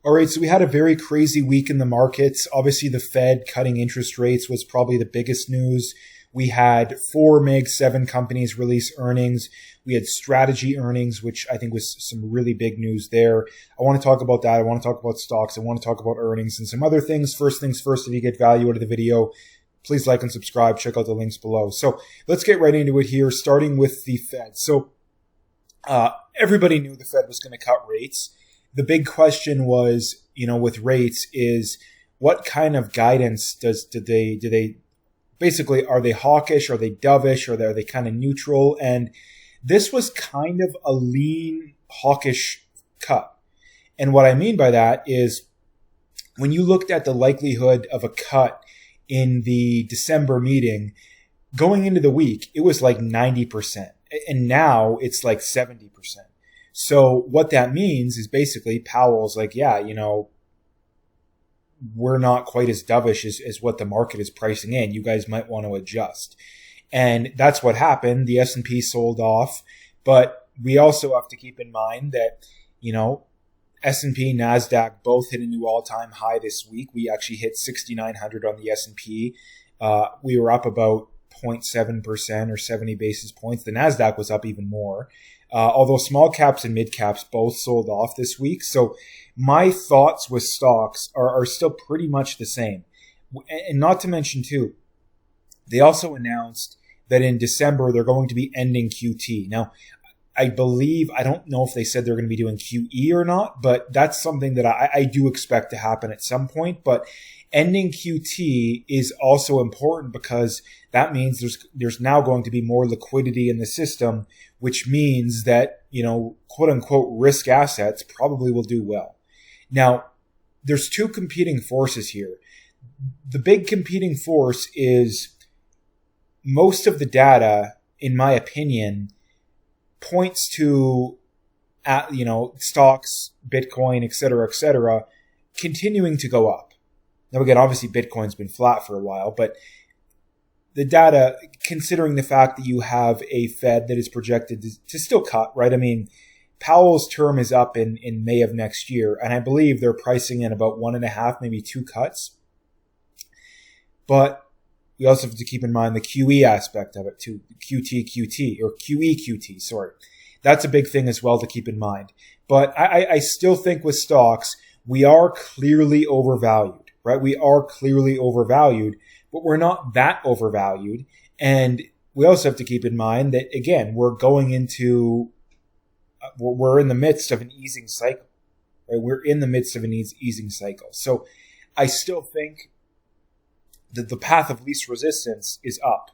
All right, so we had a very crazy week in the markets. Obviously, the Fed cutting interest rates was probably the biggest news. We had 4 Mag 7 companies release earnings. We had strategy earnings, which I think was some really big news there. I want to talk about that. I want to talk about stocks. I want to talk about earnings and some other things. First things first, if you get value out of the video, please like and subscribe. Check out the links below. So let's get right into it here, starting with the Fed. So everybody knew the Fed was going to cut rates. The big question was, with rates is what kind of guidance do they basically, are they hawkish? Are they dovish? Are they kind of neutral? And this was kind of a lean hawkish cut. And what I mean by that is when you looked at the likelihood of a cut in the December meeting going into the week, it was like 90%. And now it's like 70%. So what that means is basically Powell's like, yeah, we're not quite as dovish as what the market is pricing in. You guys might want to adjust. And that's what happened. The S&P sold off. But we also have to keep in mind that, S&P, NASDAQ both hit a new all-time high this week. We actually hit 6,900 on the S&P. We were up about 0.7% or 70 basis points. The NASDAQ was up even more. Although small caps and mid caps both sold off this week. So my thoughts with stocks are still pretty much the same. And not to mention too, they also announced that in December, they're going to be ending QT. Now, I don't know if they said they're going to be doing QE or not, but that's something that I do expect to happen at some point. But ending QT is also important because that means there's now going to be more liquidity in the system, which means that, quote unquote, risk assets probably will do well. Now, there's two competing forces here. The big competing force is most of the data, in my opinion, points to, stocks, Bitcoin, et cetera, continuing to go up. Now, again, obviously Bitcoin's been flat for a while, but the data, considering the fact that you have a Fed that is projected to still cut, right? I mean, Powell's term is up in May of next year, and I believe they're pricing in about 1.5, maybe 2 cuts. But we also have to keep in mind the QE aspect of it too, QT, or QE, sorry. That's a big thing as well to keep in mind. But I still think with stocks, we are clearly overvalued, right? We are clearly overvalued, but we're not that overvalued. And we also have to keep in mind that, again, we're in the midst of an easing cycle, right? We're in the midst of an easing cycle. So I still think that the path of least resistance is up.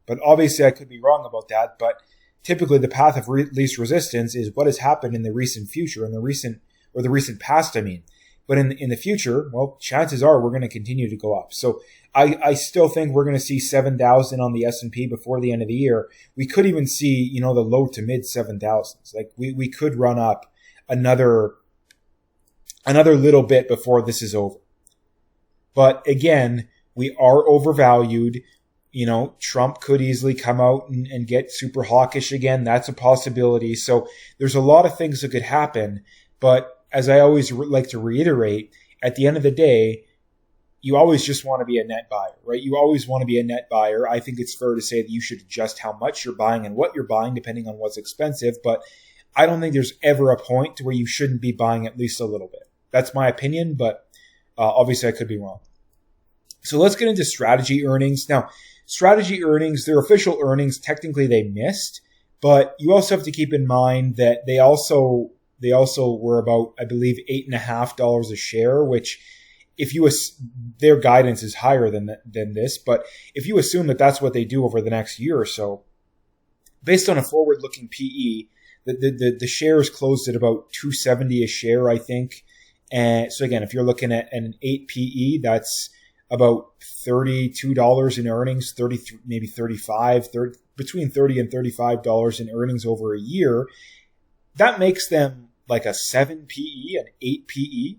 But obviously I could be wrong about that. But typically the path of least resistance is what has happened in the recent future, the recent past, I mean. But in the future, well, chances are we're going to continue to go up. So I still think we're going to see 7,000 on the S&P before the end of the year. We could even see, the low to mid 7,000s. Like we could run up another little bit before this is over. But again, we are overvalued. Trump could easily come out and get super hawkish again. That's a possibility. So there's a lot of things that could happen. But as I always like to reiterate, at the end of the day, you always just want to be a net buyer, right? You always want to be a net buyer. I think it's fair to say that you should adjust how much you're buying and what you're buying depending on what's expensive. But I don't think there's ever a point to where you shouldn't be buying at least a little bit. That's my opinion, but obviously I could be wrong. So let's get into strategy earnings. Now, strategy earnings, their official earnings, technically they missed, but you also have to keep in mind that they also were about, I believe, $8.50 a share, which their guidance is higher than this, but if you assume that that's what they do over the next year or so, based on a forward-looking PE, the shares closed at about $270 a share, I think. And so again, if you're looking at an 8 PE, that's about $32 in earnings, 33, maybe 35, between $30 and $35 in earnings over a year. That makes them like a 7 PE, an 8 PE.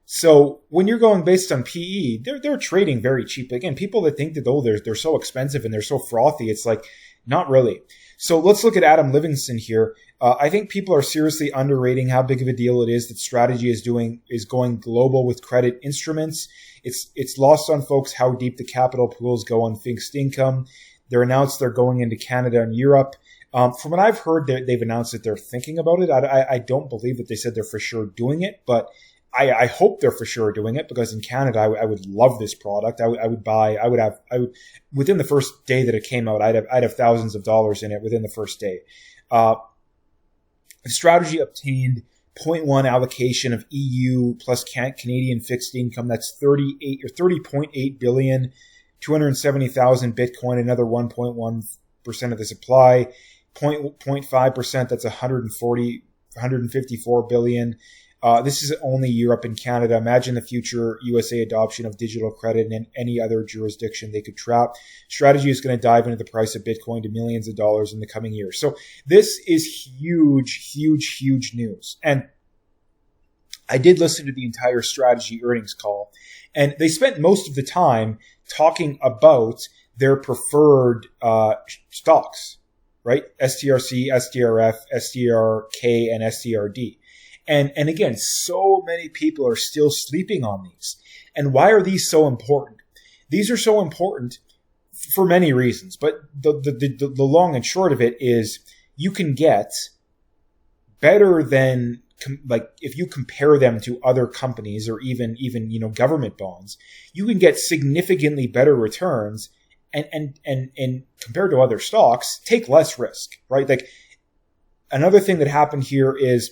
So when you're going based on PE, they're trading very cheap. Again, people that think that they're so expensive and they're so frothy, it's like, not really. So let's look at Adam Livingston here. I think people are seriously underrating how big of a deal it is that Strategy is going global with credit instruments. It's lost on folks how deep the capital pools go on fixed income. They're announced they're going into Canada and Europe. From what I've heard, they've announced that they're thinking about it. I don't believe that they said they're for sure doing it, but I hope they're for sure doing it, because in Canada, I would love this product. I would within the first day that it came out, I'd have thousands of dollars in it within the first day. The Strategy obtained 0.1 allocation of EU plus Canadian fixed income. That's 30.8 billion, 270,000 Bitcoin, another 1.1% of the supply, 0.5%. That's 154 billion. This is only Europe and Canada. Imagine the future USA adoption of digital credit in any other jurisdiction they could trap. Strategy is going to dive into the price of Bitcoin to millions of dollars in the coming years. So this is huge, huge, huge news. And I did listen to the entire Strategy earnings call, and they spent most of the time talking about their preferred stocks, right? STRC, STRF, STRK, and STRD. And again, so many people are still sleeping on these. And why are these so important? These are so important for many reasons, but the long and short of it is you can get better than, like, if you compare them to other companies or even government bonds, you can get significantly better returns and compared to other stocks, take less risk, right? Like, another thing that happened here is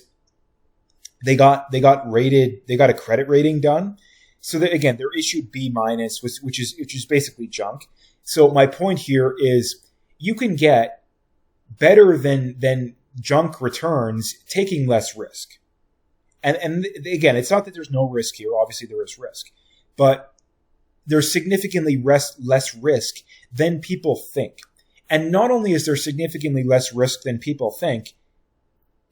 they got a credit rating done. So that, again, they're issued B-, which is basically junk. So my point here is you can get better than junk returns taking less risk. And again, it's not that there's no risk here. Obviously there is risk, but there's significantly less risk than people think. And not only is there significantly less risk than people think,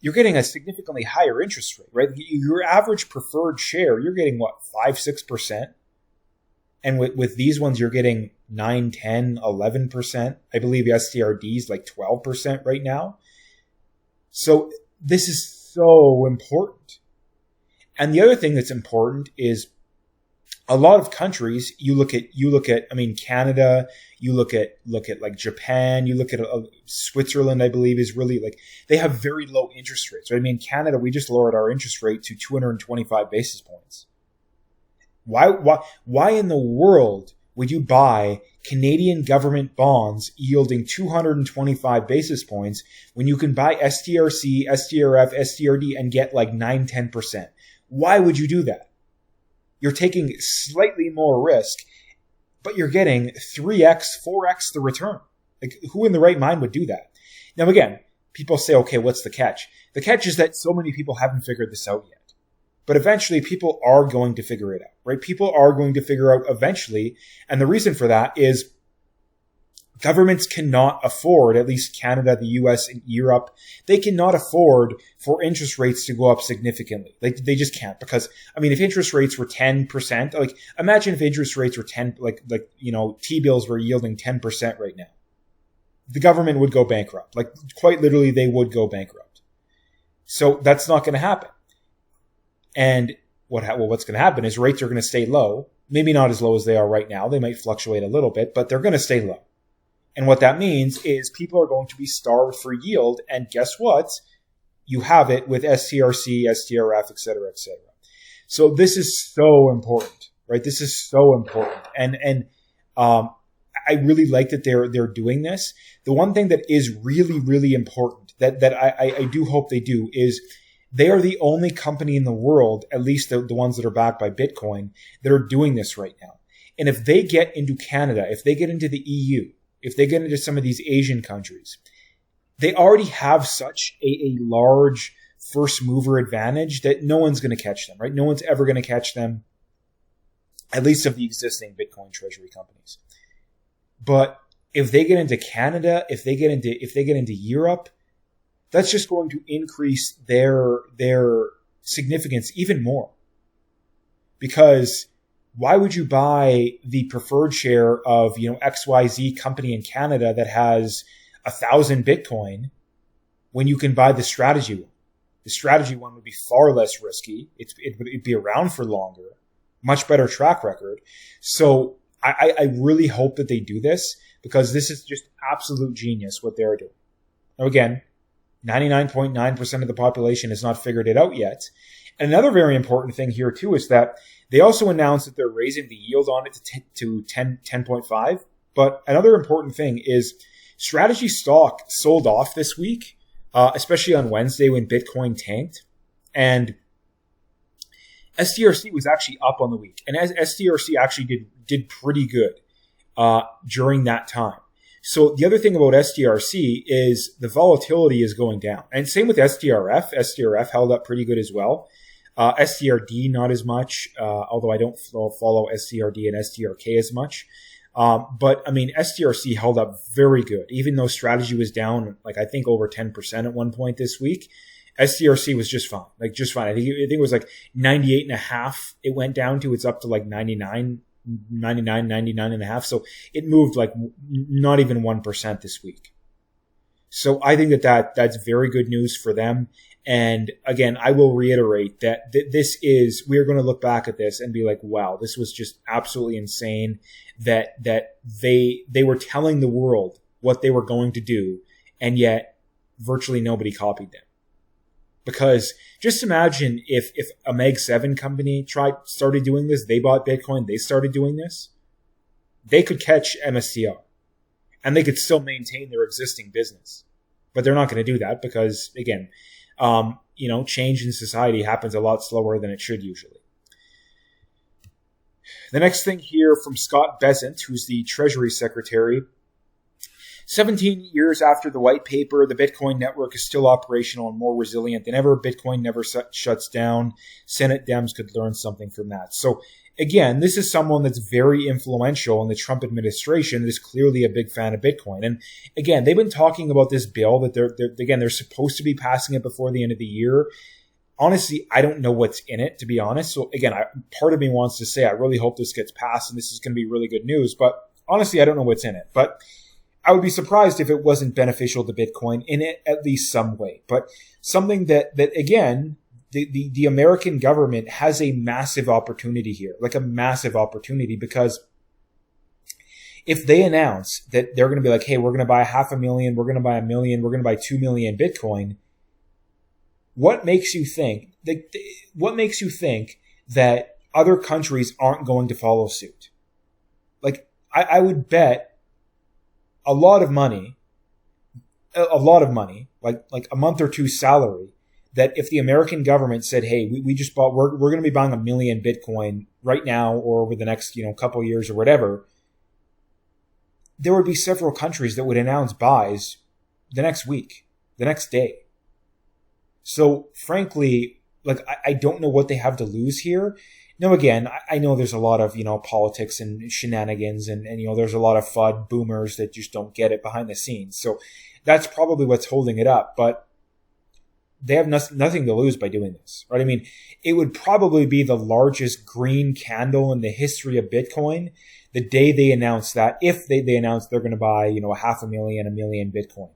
you're getting a significantly higher interest rate, right? Your average preferred share, you're getting what, 5-6%? And with these ones, you're getting 9, 10, 11%. I believe STRD is like 12% right now. So this is so important. And the other thing that's important is a lot of countries, you look at, I mean, Canada, you look at like Japan, you look at Switzerland, I believe is really, like, they have very low interest rates, right? I mean, Canada, we just lowered our interest rate to 225 basis points. Why in the world would you buy Canadian government bonds yielding 225 basis points when you can buy STRC, STRF, STRD and get like 9, 10%? Why would you do that? You're taking slightly more risk, but you're getting 3x, 4x the return. Like, who in the right mind would do that? Now, again, people say, okay, what's the catch? The catch is that so many people haven't figured this out yet. But eventually people are going to figure it out, right? People are going to figure out eventually. And the reason for that is governments cannot afford, at least Canada, the US, and Europe, they cannot afford for interest rates to go up significantly. Like, they just can't, because, I mean, if interest rates were 10%, like, imagine if interest rates were 10, T-bills were yielding 10% right now. The government would go bankrupt. Like, quite literally, they would go bankrupt. So that's not going to happen. And what's going to happen is rates are going to stay low. Maybe not as low as they are right now. They might fluctuate a little bit, but they're going to stay low. And what that means is people are going to be starved for yield. And guess what? You have it with STRC, STRF, et cetera, et cetera. So this is so important, right? This is so important. And I really like that they're doing this. The one thing that is really, really important that I do hope they do is they are the only company in the world, at least the ones that are backed by Bitcoin, that are doing this right now. And if they get into Canada, if they get into the EU, if they get into some of these Asian countries, they already have such a large first mover advantage that no one's going to catch them, right? No one's ever going to catch them, at least of the existing Bitcoin treasury companies. But if they get into Canada, if they get into Europe, that's just going to increase their significance even more. Because why would you buy the preferred share of, XYZ company in Canada that has 1,000 Bitcoin when you can buy the strategy one. The strategy one would be far less risky. It'd be around for longer, much better track record. So I really hope that they do this, because this is just absolute genius what they're doing. Now again, 99.9% of the population has not figured it out yet. And another very important thing here too is that they also announced that they're raising the yield on it to 10.5. But another important thing is strategy stock sold off this week, especially on Wednesday when Bitcoin tanked. And STRC was actually up on the week. And as STRC actually did pretty good during that time. So the other thing about STRC is the volatility is going down. And same with STRF. STRF held up pretty good as well. STRD not as much, although I don't follow STRD and STRK as much. But I mean, STRC held up very good, even though strategy was down, like I think over 10% at one point this week. STRC was just fine, I think it was like 98.5. It went down to, it's up to like 99 and a half. So it moved like not even 1% this week. So I think that's very good news for them. And again, I will reiterate that we're going to look back at this and be like, wow, this was just absolutely insane that they were telling the world what they were going to do, and yet virtually nobody copied them. Because just imagine if a Meg 7 company started doing this, they bought Bitcoin, they started doing this, they could catch MSTR and they could still maintain their existing business. But they're not going to do that because, again, change in society happens a lot slower than it should usually. The next thing here from Scott Bessent, who's the Treasury Secretary. 17 years after the white paper, the Bitcoin network is still operational and more resilient than ever. Bitcoin never shuts down. Senate Dems could learn something from that. So again, this is someone that's very influential in the Trump administration that is clearly a big fan of Bitcoin. And again, they've been talking about this bill that they're supposed to be passing it before the end of the year. Honestly, I don't know what's in it, to be honest. So again, part of me wants to say I really hope this gets passed and this is going to be really good news. But honestly, I don't know what's in it. But I would be surprised if it wasn't beneficial to Bitcoin in at least some way. But something that again, the American government has a massive opportunity here, like a massive opportunity, because if they announce that they're going to be like, hey, we're going to buy 500,000, we're going to buy 1 million, we're going to buy 2 million Bitcoin, what makes you think that other countries aren't going to follow suit? Like, I would bet a lot of money, like a month or two salary, that if the American government said, hey, we're going to be buying 1 million Bitcoin right now or over the next, couple of years or whatever, there would be several countries that would announce buys the next week, the next day. So frankly, like, I don't know what they have to lose here. Now, again, I know there's a lot of, politics and shenanigans and there's a lot of FUD boomers that just don't get it behind the scenes. So that's probably what's holding it up. But they have nothing to lose by doing this, right? I mean, it would probably be the largest green candle in the history of Bitcoin the day they announce that, if they announce they're going to buy, 500,000, 1 million Bitcoin.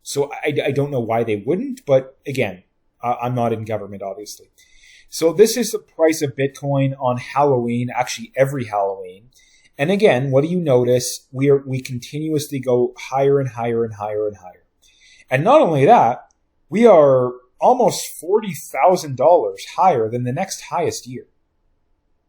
So I don't know why they wouldn't, but again, I'm not in government, obviously. So this is the price of Bitcoin on Halloween, actually every Halloween. And again, what do you notice? We continuously go higher and higher and higher and higher. And not only that, we are almost $40,000 higher than the next highest year,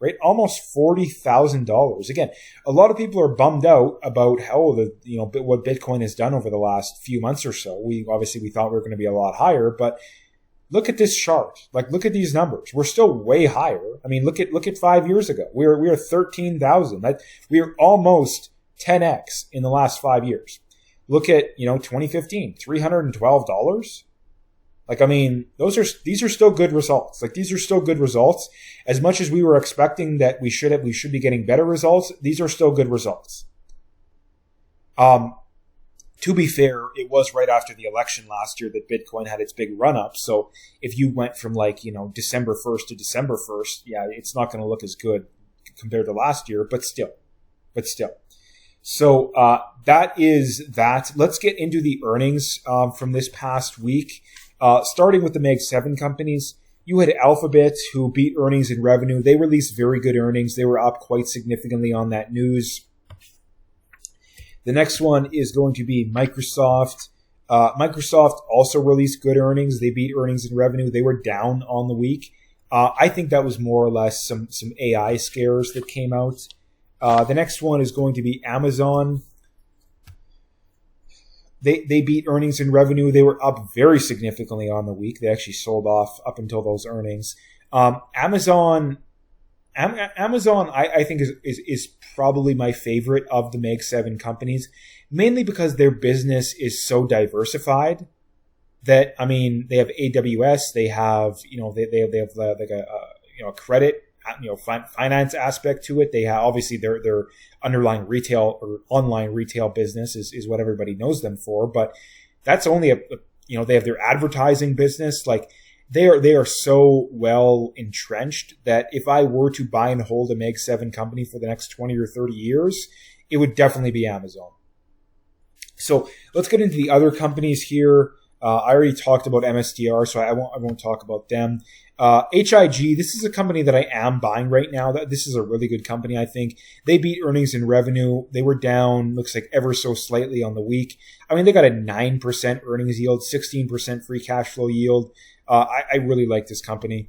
right? Almost $40,000. Again, a lot of people are bummed out about how what Bitcoin has done over the last few months or so. We thought we were going to be a lot higher, but look at this chart. Like, look at these numbers. We're still way higher. I mean, look at 5 years ago. We were 13,000. We are almost 10x in the last 5 years. Look at 2015, $312. Like, I mean, these are still good results. Like, these are still good results. As much as we were expecting that we should be getting better results, these are still good results. To be fair, it was right after the election last year that Bitcoin had its big run up. So if you went from December 1st to December 1st, yeah, it's not going to look as good compared to last year, but still. So that is that. Let's get into the earnings from this past week. Starting with the Mag 7 companies, you had Alphabet, who beat earnings and revenue. They released very good earnings. They were up quite significantly on that news. The next one is going to be Microsoft. Microsoft also released good earnings. They beat earnings and revenue. They were down on the week. I think that was more or less some AI scares that came out. The next one is going to be Amazon. They beat earnings and revenue. They were up very significantly on the week. They actually sold off up until those earnings. Amazon, I think is probably my favorite of the Mag 7 companies, mainly because their business is so diversified. That, I mean, they have AWS, they have like a credit, finance aspect to it. They have obviously their underlying retail or online retail business is what everybody knows them for, but that's only they have their advertising business. Like they are so well entrenched that if I were to buy and hold a Mag 7 company for the next 20 or 30 years, it would definitely be Amazon. So let's get into the other companies here. I already talked about MSTR, so I won't talk about them. HIG, this is a company that I am buying right now. This is a really good company, I think. They beat earnings and revenue. They were down, looks like ever so slightly on the week. I mean, they got a 9% earnings yield, 16% free cash flow yield. I really like this company.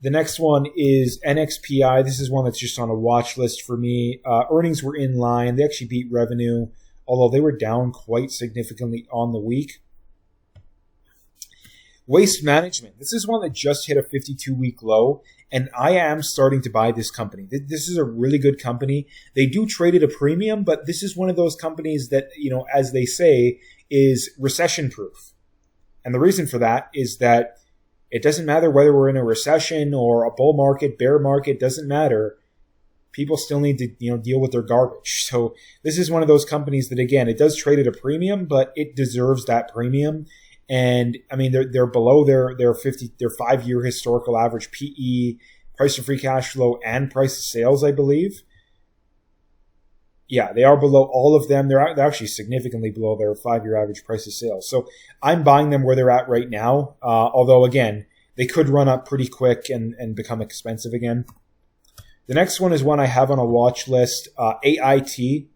The next one is NXPI. This is one that's just on a watch list for me. Earnings were in line. They actually beat revenue, although they were down quite significantly on the week. Waste Management. This is one that just hit a 52-week low, and I am starting to buy this company. This is a really good company. They do trade at a premium, but this is one of those companies that, as they say, is recession-proof. And the reason for that is that it doesn't matter whether we're in a recession or a bull market, bear market, doesn't matter. People still need to, deal with their garbage. So this is one of those companies that, again, it does trade at a premium, but it deserves that premium. And I mean, they're below their 5-year historical average PE, price to free cash flow, and price to sales, I believe. Yeah, they are below all of them. They're actually significantly below their 5-year average price to sales. So I'm buying them where they're at right now. Although again, they could run up pretty quick and become expensive again. The next one is one I have on a watch list, AIT.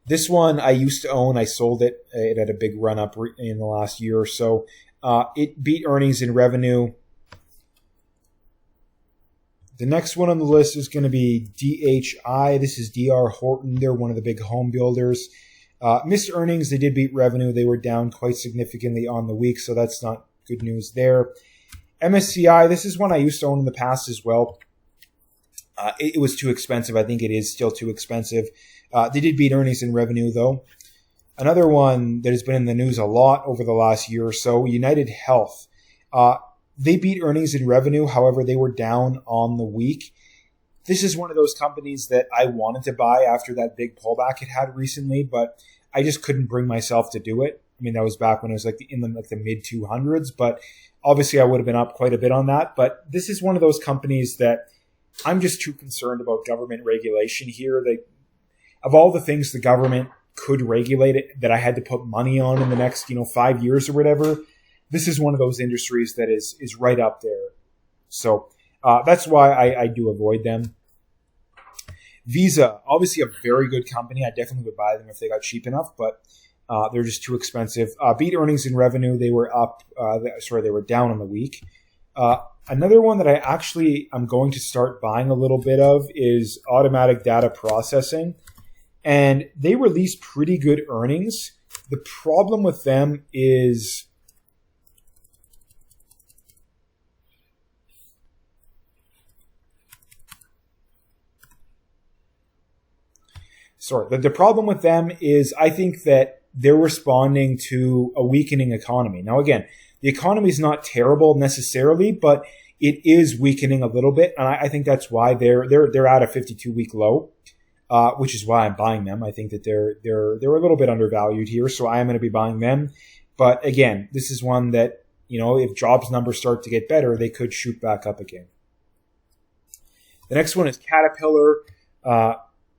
This one I used to own. I sold it. It had a big run up in the last year or so. It beat earnings and revenue. The next one on the list is going to be DHI. This is DR Horton. They're one of the big home builders. Missed earnings. They did beat revenue. They were down quite significantly on the week, so that's not good news there. MSCI. This is one I used to own in the past as well. It was too expensive. I think it is still too expensive. They did beat earnings and revenue, though. Another one that has been in the news a lot over the last year or so, United Health. They beat earnings and revenue. However, they were down on the week. This is one of those companies that I wanted to buy after that big pullback it had recently, but I just couldn't bring myself to do it. I mean, that was back when it was in the mid 200s, but obviously I would have been up quite a bit on that. But this is one of those companies that I'm just too concerned about government regulation here. Of all the things the government could regulate it that I had to put money on in the next 5 years or whatever, this is one of those industries that is right up there. So that's why I do avoid them. Visa, obviously a very good company. I definitely would buy them if they got cheap enough, but they're just too expensive. Beat earnings and revenue. They were they were down on the week. Another one that I'm going to start buying a little bit of is Automatic Data Processing. And they release pretty good earnings. The problem with them is the problem with them is I think that they're responding to a weakening economy. Now, again, the economy is not terrible necessarily, but it is weakening a little bit. And I think that's why they're at a 52-week low. Which is why I'm buying them. I think that they're a little bit undervalued here, so I am going to be buying them. But again, this is one that, if jobs numbers start to get better, they could shoot back up again. The next one is Caterpillar.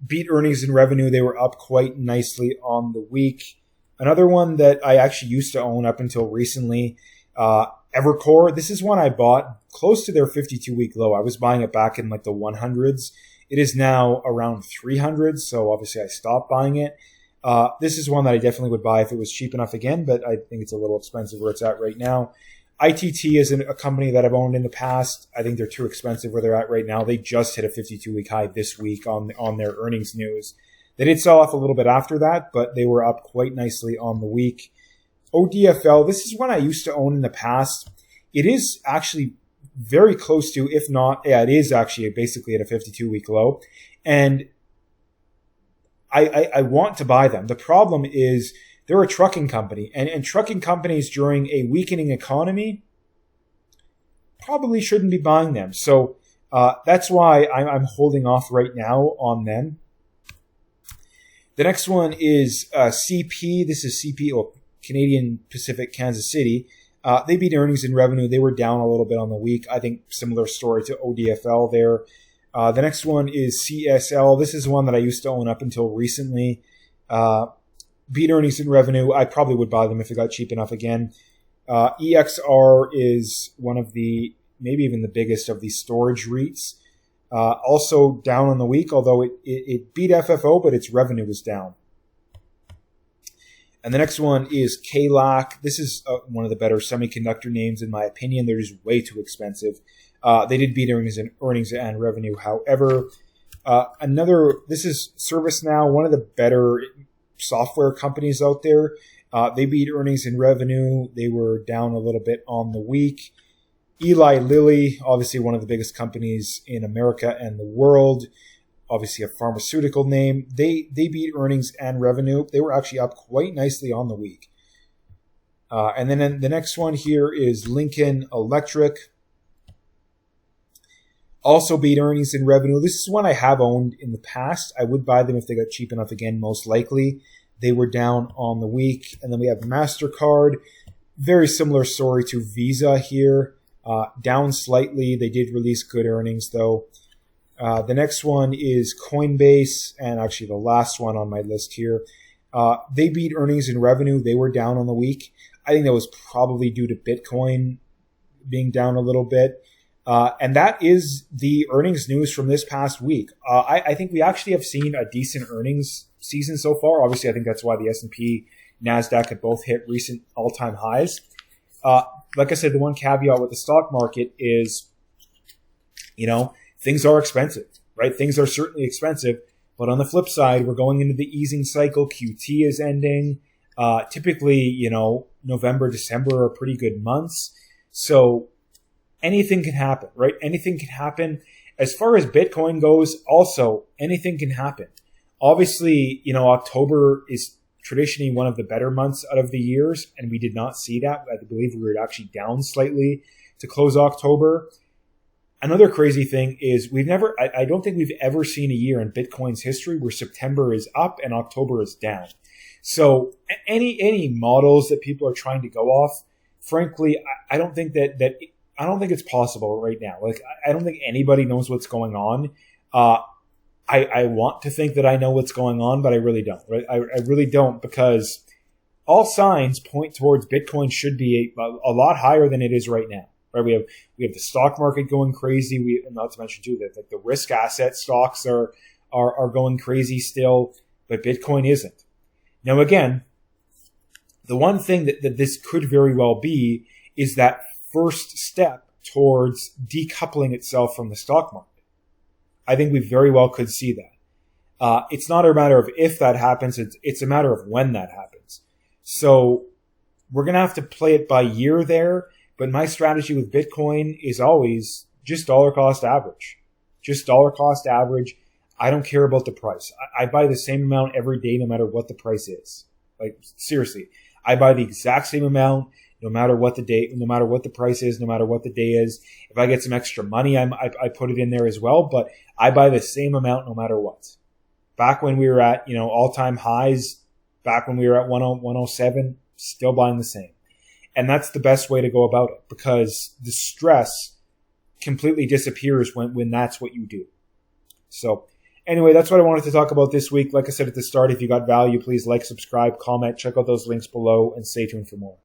beat earnings and revenue. They were up quite nicely on the week. Another one that I actually used to own up until recently, Evercore. This is one I bought close to their 52-week low. I was buying it back in like the 100s. It is now around 300, so obviously I stopped buying it. This is one that I definitely would buy if it was cheap enough again, but I think it's a little expensive where it's at right now. ITT is a company that I've owned in the past. I think they're too expensive where they're at right now. They just hit a 52-week high this week on their earnings news. They did sell off a little bit after that, but they were up quite nicely on the week. ODFL, this is one I used to own in the past. It is actually very close to, if not, it is actually basically at a 52-week low. And I want to buy them. The problem is they're a trucking company, and trucking companies during a weakening economy probably shouldn't be buying them. So that's why I'm holding off right now on them. The next one is CP. This is CP, or Canadian Pacific Kansas City. They beat earnings and revenue. They were down a little bit on the week. I think similar story to ODFL there. The next one is CSL. This is one that I used to own up until recently. Beat earnings and revenue. I probably would buy them if it got cheap enough again. EXR is one of the, maybe even the biggest of the storage REITs. Also down on the week, although it beat FFO, but its revenue was down. And the next one is KLAC. This is one of the better semiconductor names, in my opinion. They're just way too expensive. They did beat earnings and revenue. However, this is ServiceNow, one of the better software companies out there. They beat earnings and revenue. They were down a little bit on the week. Eli Lilly, obviously one of the biggest companies in America and the world, obviously a pharmaceutical name. They beat earnings and revenue. They were actually up quite nicely on the week. And then the next one here is Lincoln Electric. Also beat earnings and revenue. This is one I have owned in the past. I would buy them if they got cheap enough again, most likely. They were down on the week. And then we have MasterCard. Very similar story to Visa here. Down slightly. They did release good earnings, though. The next one is Coinbase, and actually the last one on my list here. They beat earnings and revenue. They were down on the week. I think that was probably due to Bitcoin being down a little bit. And that is the earnings news from this past week. I think we actually have seen a decent earnings season so far. Obviously, I think that's why the S&P, NASDAQ have both hit recent all-time highs. Like I said, the one caveat with the stock market is, things are expensive, right? Things are certainly expensive. But on the flip side, we're going into the easing cycle. QT is ending. Typically, November, December are pretty good months. So anything can happen, right? Anything can happen. As far as Bitcoin goes, also, anything can happen. Obviously, October is traditionally one of the better months out of the years, and we did not see that. I believe we were actually down slightly to close October. Another crazy thing is I don't think we've ever seen a year in Bitcoin's history where September is up and October is down. So any models that people are trying to go off, frankly, I don't think I don't think it's possible right now. Like, I don't think anybody knows what's going on. I want to think that I know what's going on, but I really don't. Right? I really don't, because all signs point towards Bitcoin should be a lot higher than it is right now. Right? We have the stock market going crazy. Not to mention too that the risk asset stocks are going crazy still, but Bitcoin isn't. Now again, the one thing that this could very well be is that first step towards decoupling itself from the stock market. I think we very well could see that. It's not a matter of if that happens, it's a matter of when that happens. So we're going to have to play it by year there, but my strategy with Bitcoin is always just dollar cost average. Just dollar cost average. I don't care about the price. I buy the same amount every day no matter what the price is. Like, seriously. I buy the exact same amount no matter what the day, no matter what the price is, no matter what the day is. If I get some extra money, I put it in there as well, but I buy the same amount no matter what. Back when we were at, all-time highs, back when we were at 107, still buying the same. And that's the best way to go about it, because the stress completely disappears when that's what you do. So Anyway, that's what I wanted to talk about this week. Like I said at the start, if you got value, please like, subscribe, comment, check out those links below, and stay tuned for more.